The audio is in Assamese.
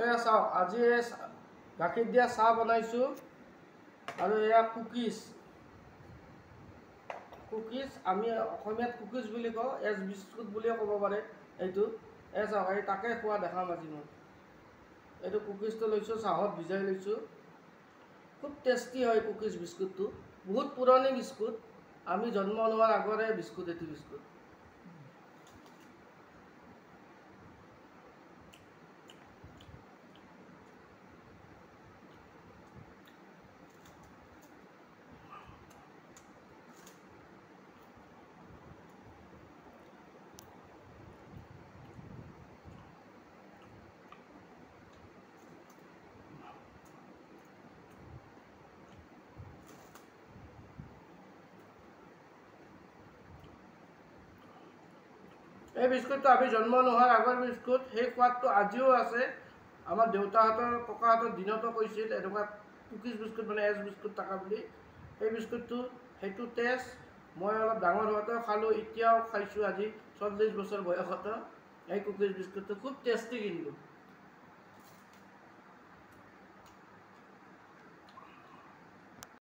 এয়া চাওক আজি গাখীৰ দিয়া চাহ বনাইছোঁ আৰু এয়া কুকিজ আমি অসমীয়াত কুকিজ বুলি কওঁ, এজ বিস্কুট বুলিও ক'ব পাৰে। এইটো চাওক এই তাকে খোৱা দেখাম আজি মই। এইটো কুকিজটো লৈছোঁ, চাহত ভিজাই লৈছোঁ। খুব টেষ্টি হয় কুকিজ বিস্কুটটো, বহুত পুৰণি বিস্কুট, আমি জন্ম নোহোৱাৰ আগৰে বিস্কুট এইটো বিস্কুট। এই বিস্কুটটো আমি জন্ম নোহোৱাৰ আগৰ বিস্কুট, সেই সোৱাদটো আজিও আছে। আমাৰ দেউতাহঁতৰ ককাহঁতৰ দিনতো কৈছিল এনেকুৱা কুকিজ বিস্কুট মানে এজ বিস্কুট থকা বুলি। সেই বিস্কুটটো সেইটো টেষ্ট মই অলপ ডাঙৰ হোৱাতেও খালোঁ, এতিয়াও খাইছোঁ আজি 40 বছৰ বয়সতো। এই কুকিজ বিস্কুটটো খুব টেষ্টি কিন্তু।